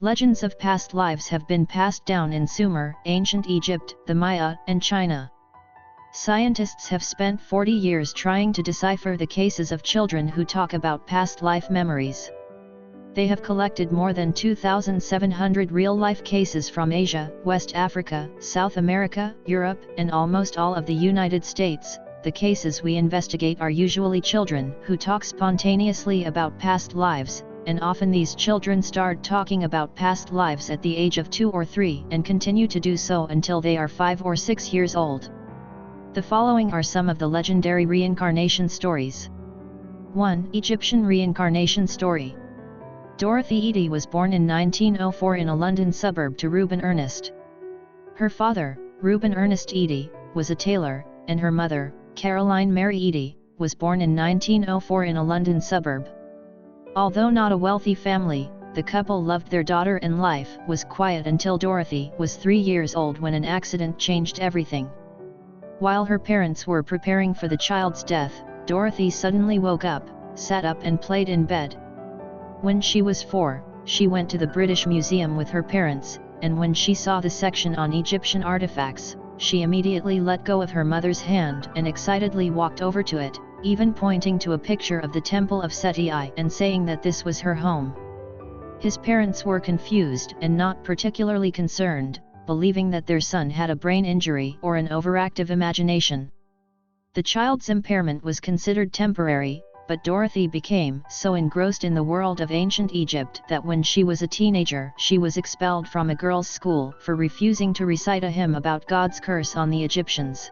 Legends of past lives have been passed down in Sumer, ancient Egypt, the Maya, and China. Scientists have spent 40 years trying to decipher the cases of children who talk about past life memories. They have collected more than 2,700 real-life cases from Asia, West Africa, South America, Europe, and almost all of the United States. The cases we investigate are usually children who talk spontaneously about past lives, and often these children start talking about past lives at the age of 2 or 3 and continue to do so until they are 5 or 6 years old. The following are some of the legendary reincarnation stories. 1. Egyptian reincarnation story. Dorothy Eady was born in 1904 in a London suburb to Reuben Ernest. Her father, Reuben Ernest Eady, was a tailor, and her mother, Caroline Mary Eady, was born in 1904 in a London suburb. Although not a wealthy family, the couple loved their daughter and life was quiet until Dorothy was 3 years old when an accident changed everything. While her parents were preparing for the child's death, Dorothy suddenly woke up, sat up and played in bed. When she was 4, she went to the British Museum with her parents, and when she saw the section on Egyptian artifacts, she immediately let go of her mother's hand and excitedly walked over to it, even pointing to a picture of the Temple of Seti I and saying that this was her home. His parents were confused and not particularly concerned, believing that their son had a brain injury or an overactive imagination. The child's impairment was considered temporary, but Dorothy became so engrossed in the world of ancient Egypt that when she was a teenager she was expelled from a girls' school for refusing to recite a hymn about God's curse on the Egyptians.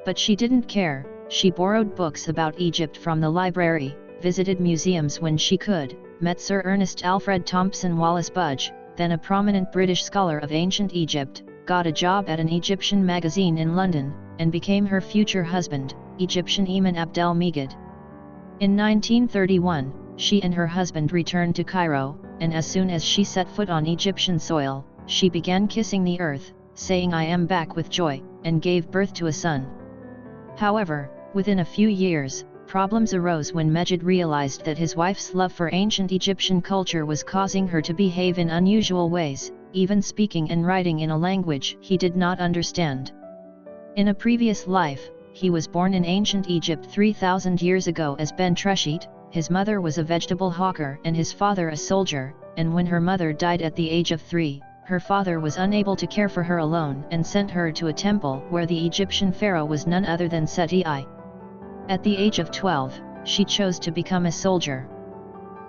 But she didn't care. She borrowed books about Egypt from the library, visited museums when she could, met Sir Ernest Alfred Thompson Wallace Budge, then a prominent British scholar of ancient Egypt, got a job at an Egyptian magazine in London, and became her future husband, Egyptian Emin Abdel Megid. In 1931, she and her husband returned to Cairo, and as soon as she set foot on Egyptian soil, she began kissing the earth, saying "I am back" with joy, and gave birth to a son. However, within a few years, problems arose when Megid realized that his wife's love for ancient Egyptian culture was causing her to behave in unusual ways, even speaking and writing in a language he did not understand. In a previous life, he was born in ancient Egypt 3,000 years ago as Ben Treshit. His mother was a vegetable hawker and his father a soldier, and when her mother died at the age of 3, her father was unable to care for her alone and sent her to a temple where the Egyptian pharaoh was none other than Seti I. At the age of 12, she chose to become a soldier.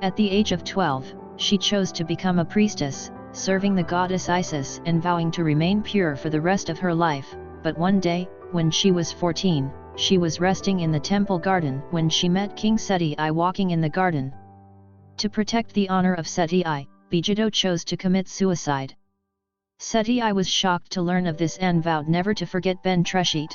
At the age of 12, she chose to become a priestess, serving the goddess Isis and vowing to remain pure for the rest of her life. But one day, when she was 14, she was resting in the temple garden when she met King Seti I walking in the garden. To protect the honor of Seti I, Begido chose to commit suicide. Seti I was shocked to learn of this and vowed never to forget Ben Treshit.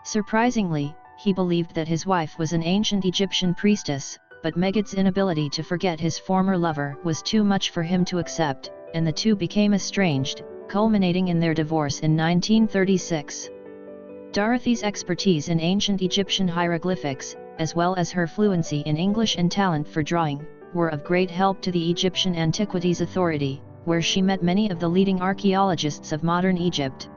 Surprisingly, he believed that his wife was an ancient Egyptian priestess, but Megid's inability to forget his former lover was too much for him to accept, and the two became estranged, culminating in their divorce in 1936. Dorothy's expertise in ancient Egyptian hieroglyphics, as well as her fluency in English and talent for drawing, were of great help to the Egyptian Antiquities Authority, where she met many of the leading archaeologists of modern Egypt.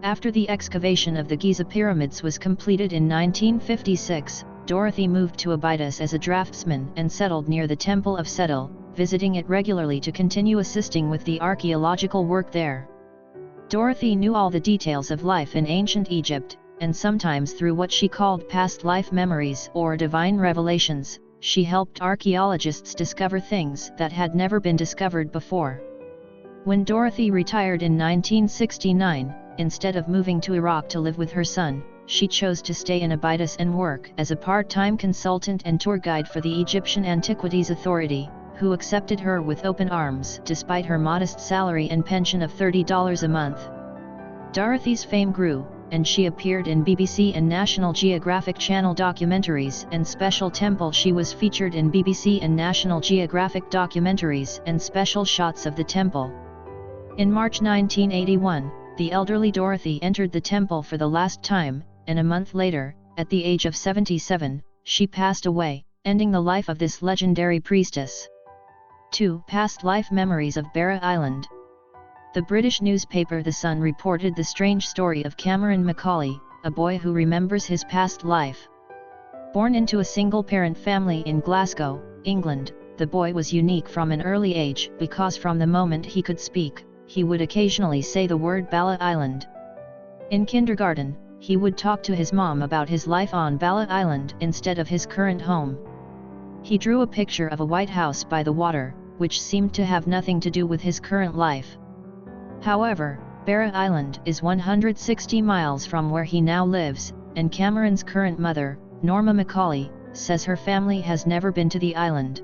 After the excavation of the Giza pyramids was completed in 1956, Dorothy moved to Abydos as a draftsman and settled near the Temple of Setil, visiting it regularly to continue assisting with the archaeological work there. Dorothy knew all the details of life in ancient Egypt, and sometimes through what she called past life memories or divine revelations, she helped archaeologists discover things that had never been discovered before. When Dorothy retired in 1969, instead of moving to Iraq to live with her son, she chose to stay in Abydos and work as a part-time consultant and tour guide for the Egyptian Antiquities Authority, who accepted her with open arms despite her modest salary and pension of $30 a month. Dorothy's fame grew, and she appeared in BBC and National Geographic Channel documentaries and special temple. She was featured in BBC and National Geographic documentaries and special shots of the temple. In March 1981, the elderly Dorothy entered the temple for the last time, and a month later, at the age of 77, she passed away, ending the life of this legendary priestess. 2. Past life memories of Barra Island. The British newspaper The Sun reported the strange story of Cameron Macaulay, a boy who remembers his past life. Born into a single-parent family in Glasgow, England, the boy was unique from an early age because from the moment he could speak, he would occasionally say the word Bala Island. In kindergarten, he would talk to his mom about his life on Bala Island instead of his current home. He drew a picture of a white house by the water, which seemed to have nothing to do with his current life. However, Barra Island is 160 miles from where he now lives, and Cameron's current mother, Norma Macaulay, says her family has never been to the island.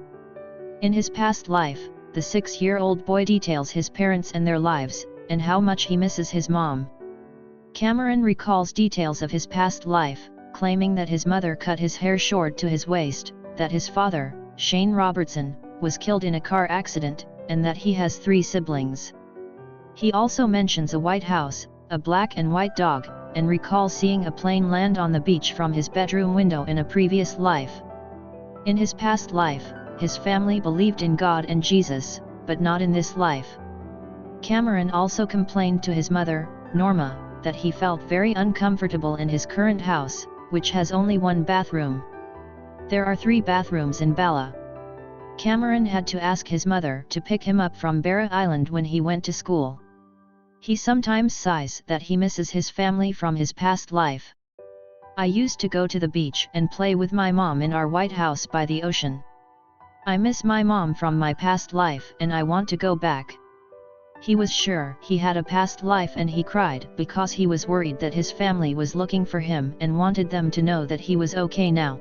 In his past life, the 6-year-old boy details his parents and their lives, and how much he misses his mom. Cameron recalls details of his past life, claiming that his mother cut his hair short to his waist, that his father, Shane Robertson, was killed in a car accident, and that he has 3 siblings. He also mentions a white house, a black and white dog, and recalls seeing a plane land on the beach from his bedroom window in a previous life. In his past life, his family believed in God and Jesus, but not in this life. Cameron also complained to his mother, Norma, that he felt very uncomfortable in his current house, which has only 1 bathroom. There are 3 bathrooms in Bala. Cameron had to ask his mother to pick him up from Barra Island when he went to school. He sometimes sighs that he misses his family from his past life. I used to go to the beach and play with my mom in our white house by the ocean. I miss my mom from my past life and I want to go back. He was sure he had a past life and he cried because he was worried that his family was looking for him and wanted them to know that he was okay now.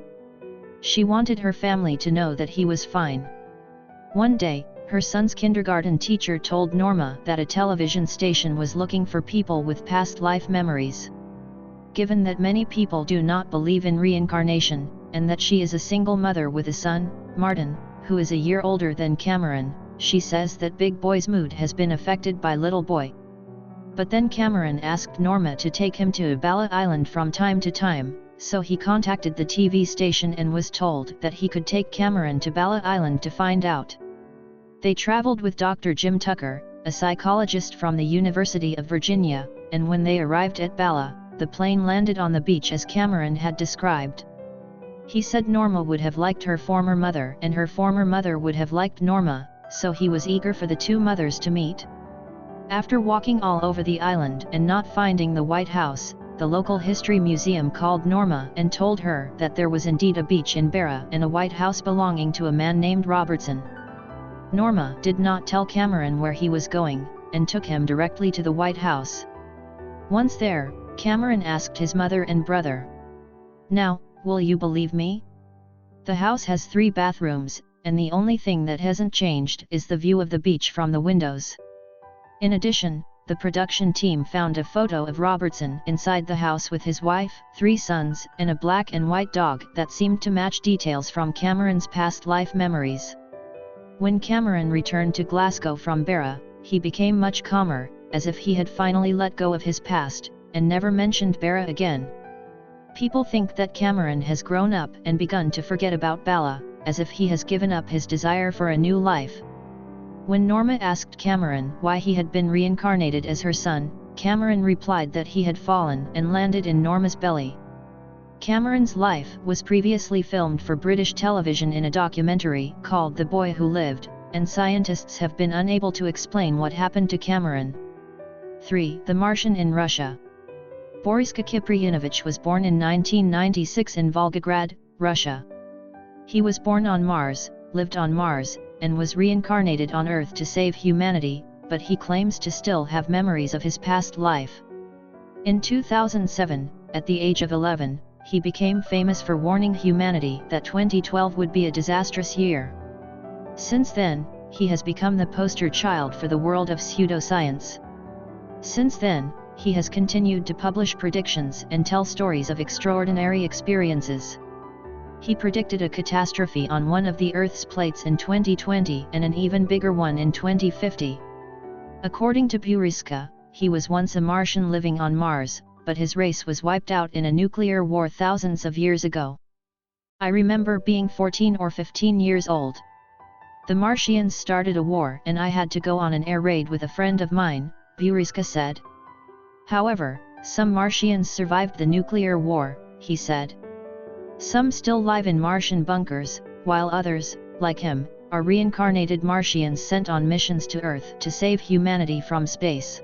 She wanted her family to know that he was fine. One day, her son's kindergarten teacher told Norma that a television station was looking for people with past life memories. Given that many people do not believe in reincarnation, and that she is a single mother with a son, Martin, who is a year older than Cameron, she says that big boy's mood has been affected by little boy. But then Cameron asked Norma to take him to Bala Island from time to time, so he contacted the TV station and was told that he could take Cameron to Bala Island to find out. They traveled with Dr. Jim Tucker, a psychologist from the University of Virginia, and when they arrived at Bala, the plane landed on the beach as Cameron had described. He said Norma would have liked her former mother and her former mother would have liked Norma, so he was eager for the 2 mothers to meet. After walking all over the island and not finding the White House, the local history museum called Norma and told her that there was indeed a beach in Barra and a white house belonging to a man named Robertson. Norma did not tell Cameron where he was going, and took him directly to the White House. Once there, Cameron asked his mother and brother, "Now, will you believe me? The house has 3 bathrooms, and the only thing that hasn't changed is the view of the beach from the windows." In addition, the production team found a photo of Robertson inside the house with his wife, 3 sons, and a black and white dog that seemed to match details from Cameron's past life memories. When Cameron returned to Glasgow from Barra, he became much calmer, as if he had finally let go of his past, and never mentioned Barra again. People think that Cameron has grown up and begun to forget about Bala, as if he has given up his desire for a new life. When Norma asked Cameron why he had been reincarnated as her son, Cameron replied that he had fallen and landed in Norma's belly. Cameron's life was previously filmed for British television in a documentary called The Boy Who Lived, and scientists have been unable to explain what happened to Cameron. 3. The Martian in Russia. Boriska Kiprianovich was born in 1996 in Volgograd, Russia. He was born on Mars, lived on Mars, and was reincarnated on Earth to save humanity, but he claims to still have memories of his past life. In 2007, at the age of 11, he became famous for warning humanity that 2012 would be a disastrous year. Since then, he has become the poster child for the world of pseudoscience. Since then, he has continued to publish predictions and tell stories of extraordinary experiences. He predicted a catastrophe on one of the Earth's plates in 2020 and an even bigger one in 2050. According to Boriska, he was once a Martian living on Mars, but his race was wiped out in a nuclear war thousands of years ago. I remember being 14 or 15 years old. The Martians started a war and I had to go on an air raid with a friend of mine, Buriska said. However, some Martians survived the nuclear war, he said. Some still live in Martian bunkers, while others, like him, are reincarnated Martians sent on missions to Earth to save humanity from space.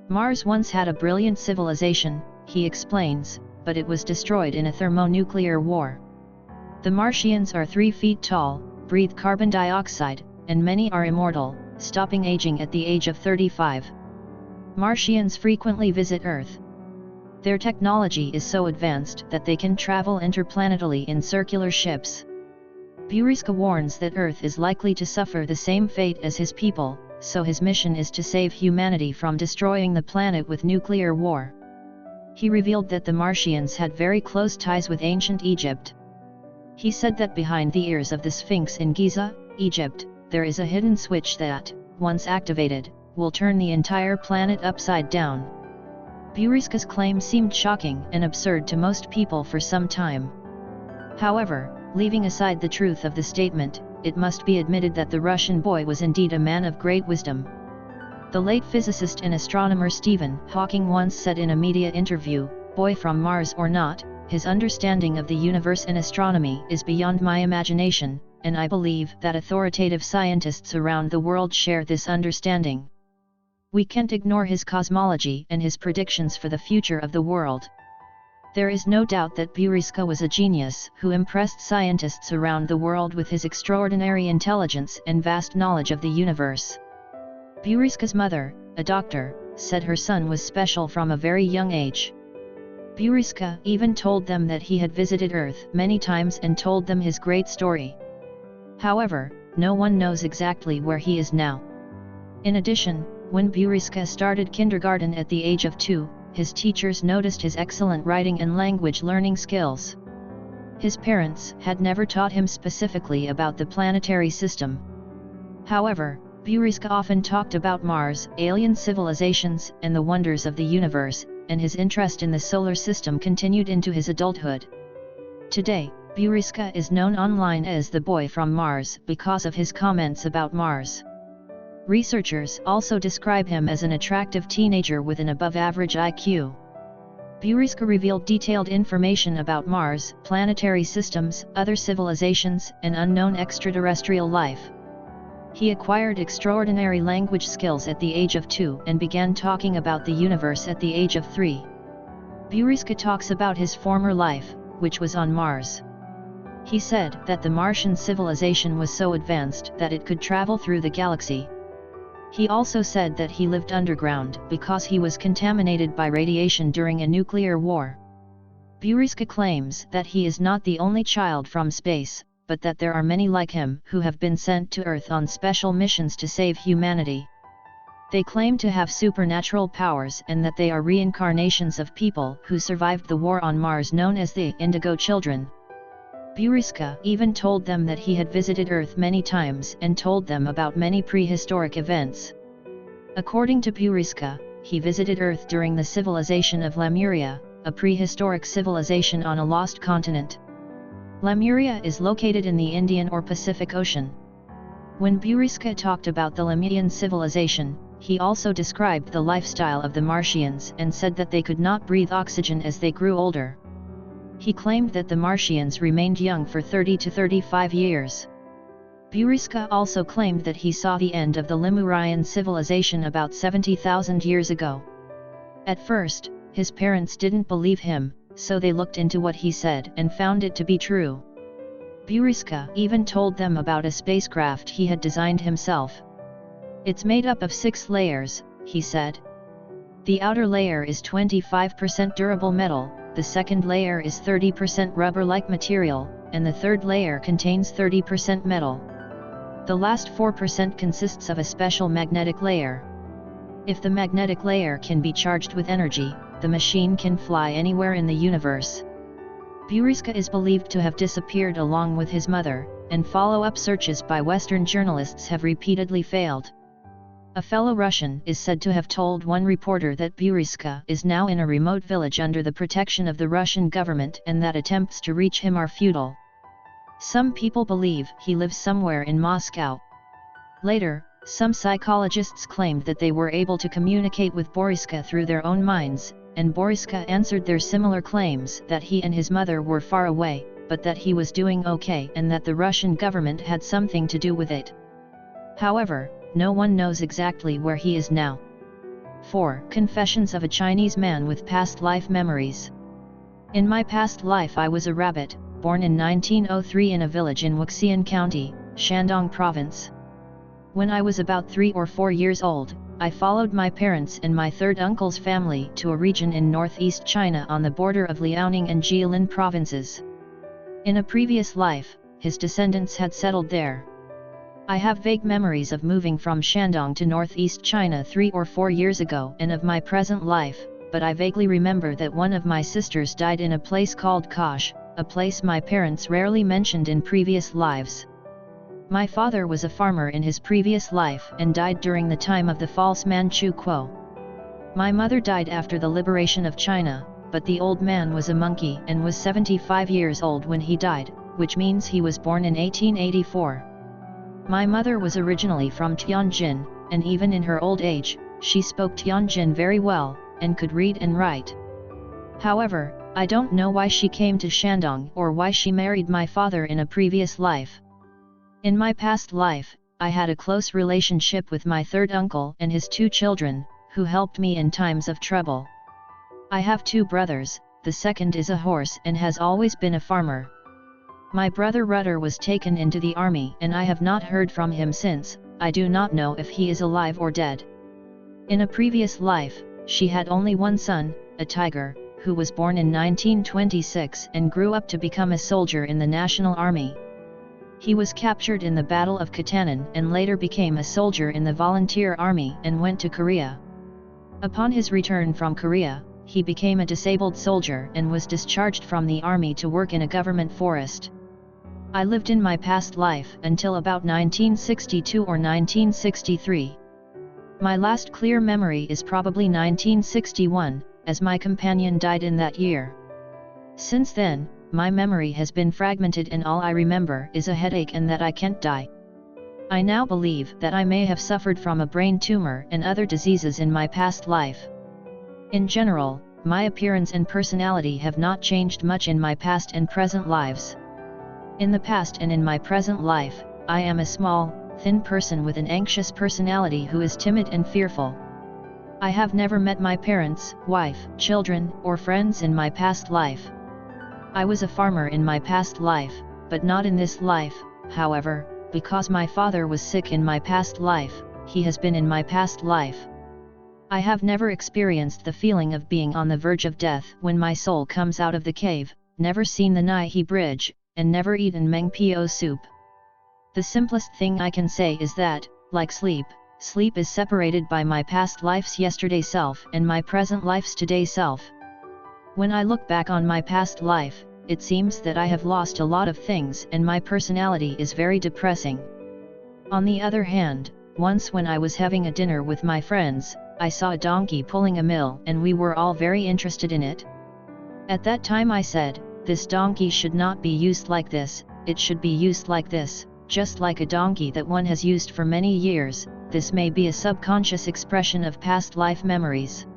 Mars once had a brilliant civilization, he explains, but it was destroyed in a thermonuclear war. The Martians are 3 feet tall, breathe carbon dioxide, and many are immortal, stopping aging at the age of 35. Martians frequently visit Earth. Their technology is so advanced that they can travel interplanetally in circular ships. Buriska warns that Earth is likely to suffer the same fate as his people, so his mission is to save humanity from destroying the planet with nuclear war. He revealed that the Martians had very close ties with ancient Egypt. He said that behind the ears of the Sphinx in Giza, Egypt, there is a hidden switch that, once activated, will turn the entire planet upside down. Buriska's claim seemed shocking and absurd to most people for some time. However, leaving aside the truth of the statement, it must be admitted that the Russian boy was indeed a man of great wisdom. The late physicist and astronomer Stephen Hawking once said in a media interview, "Boy from Mars or not, his understanding of the universe and astronomy is beyond my imagination, and I believe that authoritative scientists around the world share this understanding." We can't ignore his cosmology and his predictions for the future of the world. There is no doubt that Buriska was a genius who impressed scientists around the world with his extraordinary intelligence and vast knowledge of the universe. Buriska's mother, a doctor, said her son was special from a very young age. Buriska even told them that he had visited Earth many times and told them his great story. However, no one knows exactly where he is now. In addition, when Buriska started kindergarten at the age of 2, his teachers noticed his excellent writing and language learning skills. His parents had never taught him specifically about the planetary system. However, Buriska often talked about Mars, alien civilizations, and the wonders of the universe, and his interest in the solar system continued into his adulthood. Today, Buriska is known online as the boy from Mars because of his comments about Mars. Researchers also describe him as an attractive teenager with an above-average IQ. Buriska revealed detailed information about Mars, planetary systems, other civilizations, and unknown extraterrestrial life. He acquired extraordinary language skills at the age of 2 and began talking about the universe at the age of 3. Buriska talks about his former life, which was on Mars. He said that the Martian civilization was so advanced that it could travel through the galaxy. He also said that he lived underground because he was contaminated by radiation during a nuclear war. Buriska claims that he is not the only child from space, but that there are many like him who have been sent to Earth on special missions to save humanity. They claim to have supernatural powers and that they are reincarnations of people who survived the war on Mars known as the Indigo Children. Buriska even told them that he had visited Earth many times and told them about many prehistoric events. According to Buriska, he visited Earth during the civilization of Lemuria, a prehistoric civilization on a lost continent. Lemuria is located in the Indian or Pacific Ocean. When Buriska talked about the Lemurian civilization, he also described the lifestyle of the Martians and said that they could not breathe oxygen as they grew older. He claimed that the Martians remained young for 30 to 35 years. Buriska also claimed that he saw the end of the Lemurian civilization about 70,000 years ago. At first, his parents didn't believe him, so they looked into what he said and found it to be true. Buriska even told them about a spacecraft he had designed himself. It's made up of 6 layers, he said. The outer layer is 25% durable metal, the second layer is 30% rubber-like material, and the third layer contains 30% metal. The last 4% consists of a special magnetic layer. If the magnetic layer can be charged with energy, the machine can fly anywhere in the universe. Buriska is believed to have disappeared along with his mother, and follow-up searches by Western journalists have repeatedly failed. A fellow Russian is said to have told one reporter that Buriska is now in a remote village under the protection of the Russian government and that attempts to reach him are futile. Some people believe he lives somewhere in Moscow. Later, some psychologists claimed that they were able to communicate with Boriska through their own minds, and Boriska answered their similar claims that he and his mother were far away, but that he was doing okay and that the Russian government had something to do with it. However, no one knows exactly where he is now. 4. Confessions of a Chinese man with past life memories. In my past life I was a rabbit, born in 1903 in a village in Wuxian County, Shandong Province. When I was about 3 or 4 years old, I followed my parents and my third uncle's family to a region in northeast China on the border of Liaoning and Jilin provinces. In a previous life, his descendants had settled there. I have vague memories of moving from Shandong to northeast China 3 or 4 years ago and of my present life, but I vaguely remember that one of my sisters died in a place called Kosh, a place my parents rarely mentioned in previous lives. My father was a farmer in his previous life and died during the time of the false Manchu Kuo. My mother died after the liberation of China, but the old man was a monkey and was 75 years old when he died, which means he was born in 1884. My mother was originally from Tianjin, and even in her old age, she spoke Tianjin very well, and could read and write. However, I don't know why she came to Shandong or why she married my father in a previous life. In my past life, I had a close relationship with my third uncle and his 2 children, who helped me in times of trouble. I have 2 brothers, the second is a horse and has always been a farmer. My brother Rudder was taken into the army and I have not heard from him since. I do not know if he is alive or dead. In a previous life, she had only one son, a tiger, who was born in 1926 and grew up to become a soldier in the National Army. He was captured in the Battle of Katanan and later became a soldier in the Volunteer Army and went to Korea. Upon his return from Korea, he became a disabled soldier and was discharged from the army to work in a government forest. I lived in my past life until about 1962 or 1963. My last clear memory is probably 1961, as my companion died in that year. Since then, my memory has been fragmented and all I remember is a headache and that I can't die. I now believe that I may have suffered from a brain tumor and other diseases in my past life. In general, my appearance and personality have not changed much in my past and present lives. In the past and in my present life, I am a small, thin person with an anxious personality who is timid and fearful. I have never met my parents, wife, children, or friends in my past life. I was a farmer in my past life, but not in this life. However, because my father was sick in my past life, he has been in my past life. I have never experienced the feeling of being on the verge of death when my soul comes out of the cave, never seen the Nai Bridge, and never eaten Meng Pio soup. The simplest thing I can say is that, like sleep, sleep is separated by my past life's yesterday self and my present life's today self. When I look back on my past life, it seems that I have lost a lot of things and my personality is very depressing. On the other hand, once when I was having a dinner with my friends, I saw a donkey pulling a mill and we were all very interested in it. At that time I said, "This donkey should not be used like this, it should be used like this, just like a donkey that one has used for many years." This may be a subconscious expression of past life memories.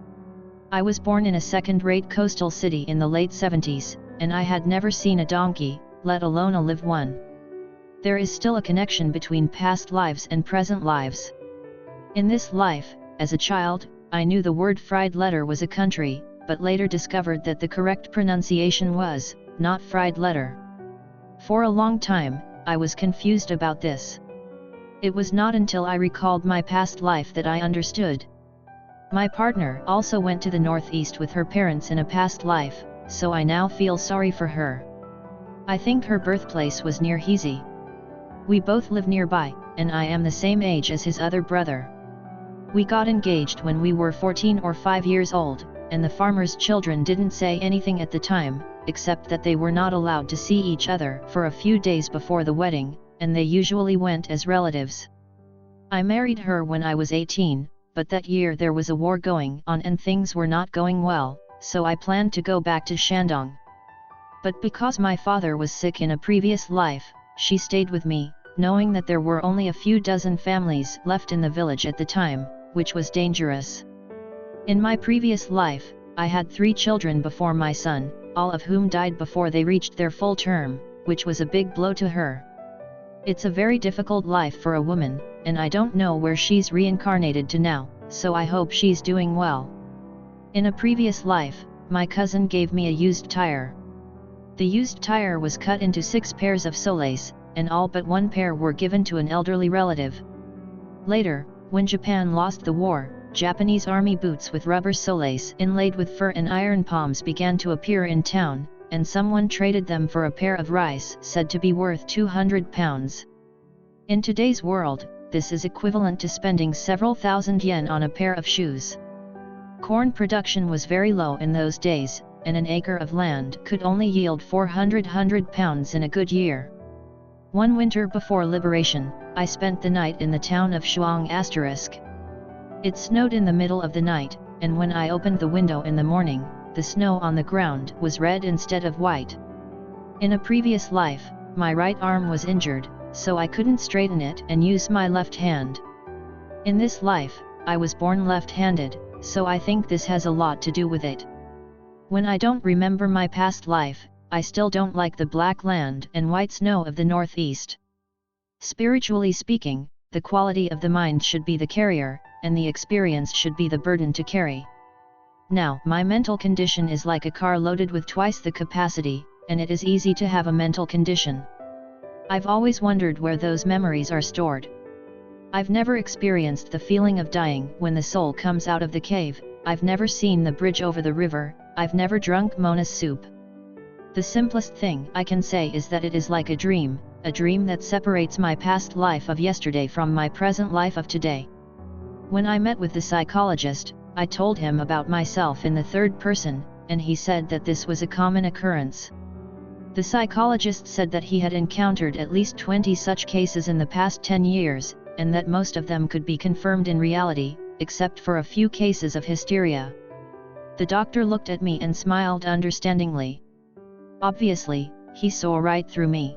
I was born in a second-rate coastal city in the late 70s, and I had never seen a donkey, let alone a live one. There is still a connection between past lives and present lives. In this life, as a child, I knew the word fried letter was a country, but later discovered that the correct pronunciation was, not fried letter. For a long time, I was confused about this. It was not until I recalled my past life that I understood. My partner also went to the Northeast with her parents in a past life, so I now feel sorry for her. I think her birthplace was near Hezi. We both live nearby, and I am the same age as his other brother. We got engaged when we were 14 or 5 years old, and the farmer's children didn't say anything at the time, except that they were not allowed to see each other for a few days before the wedding, and they usually went as relatives. I married her when I was 18, but that year there was a war going on and things were not going well, so I planned to go back to Shandong. But because my father was sick in a previous life, she stayed with me, knowing that there were only a few dozen families left in the village at the time, which was dangerous. In my previous life, I had 3 children before my son, all of whom died before they reached their full term, which was a big blow to her. It's a very difficult life for a woman, and I don't know where she's reincarnated to now, so I hope she's doing well. In a previous life, my cousin gave me a used tire. The used tire was cut into 6 pairs of soles, and all but 1 pair were given to an elderly relative. Later, when Japan lost the war, Japanese army boots with rubber soles inlaid with fur and iron palms began to appear in town, and someone traded them for a pair of rice said to be worth 200 pounds. In today's world, this is equivalent to spending several thousand yen on a pair of shoes. Corn production was very low in those days, and an acre of land could only yield 400 pounds in a good year. One winter before liberation, I spent the night in the town of Shuang *. It snowed in the middle of the night, and when I opened the window in the morning, the snow on the ground was red instead of white. In a previous life, my right arm was injured, so I couldn't straighten it and use my left hand. In this life, I was born left-handed, so I think this has a lot to do with it. When I don't remember my past life, I still don't like the black land and white snow of the Northeast. Spiritually speaking, the quality of the mind should be the carrier, and the experience should be the burden to carry. Now, my mental condition is like a car loaded with twice the capacity, and it is easy to have a mental condition. I've always wondered where those memories are stored. I've never experienced the feeling of dying when the soul comes out of the cave, I've never seen the bridge over the river, I've never drunk Mona's soup. The simplest thing I can say is that it is like a dream that separates my past life of yesterday from my present life of today. When I met with the psychologist, I told him about myself in the third person, and he said that this was a common occurrence. The psychologist said that he had encountered at least 20 such cases in the past 10 years, and that most of them could be confirmed in reality, except for a few cases of hysteria. The doctor looked at me and smiled understandingly. Obviously, he saw right through me.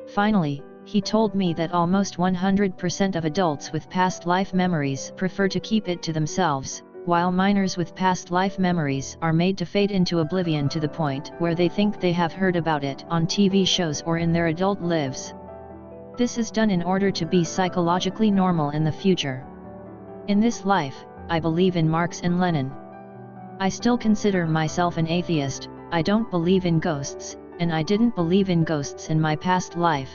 Finally, he told me that almost 100% of adults with past life memories prefer to keep it to themselves, while minors with past life memories are made to fade into oblivion to the point where they think they have heard about it on TV shows or in their adult lives. This is done in order to be psychologically normal in the future. In this life, I believe in Marx and Lenin. I still consider myself an atheist, I don't believe in ghosts, and I didn't believe in ghosts in my past life.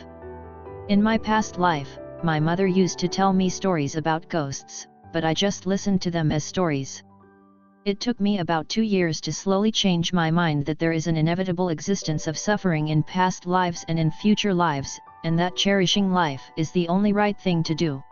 In my past life, my mother used to tell me stories about ghosts, but I just listened to them as stories. It took me about 2 years to slowly change my mind that there is an inevitable existence of suffering in past lives and in future lives, and that cherishing life is the only right thing to do.